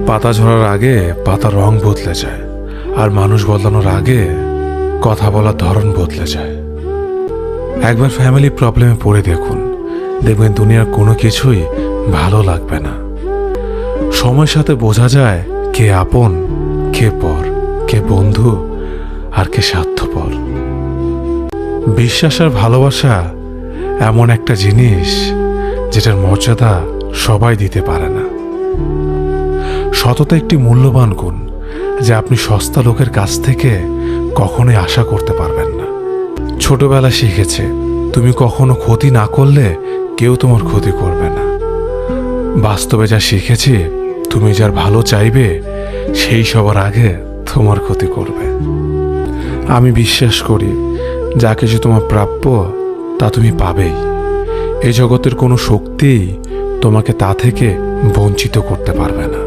পাতা ঝরার আগে পাতার রং বদলে যায়, আর মানুষ বদলানোর আগে কথা বলার ধরন বদলে যায়। একবার ফ্যামিলি প্রবলেমে পড়ে দেখুন, দেখবেন দুনিয়ার কোনো কিছুই ভালো লাগবে না। সময়ের সাথে বোঝা যায় কে আপন, কে পর, কে বন্ধু আর কে স্বার্থপর। বিশ্বাস আর ভালোবাসা এমন একটা জিনিস যেটার মর্যাদা সবাই দিতে পারে না। সততা একটি মূল্যবান গুণ যা আপনি সস্তা লোকের কাছ থেকে কখনোই আশা করতে পারবেন না। ছোটবেলা শিখেছে তুমি কখনো ক্ষতি না করলে কেউ তোমার ক্ষতি করবে না। বাস্তবে যা শিখেছি তুমি যার ভালো চাইবে সেই সবার আগে তোমার ক্ষতি করবে। আমি বিশ্বাস করি যা কিছু তোমার প্রাপ্য তা তুমি পাবেই। এই জগতের কোনো শক্তিই তোমাকে তা থেকে বঞ্চিত করতে পারবে না।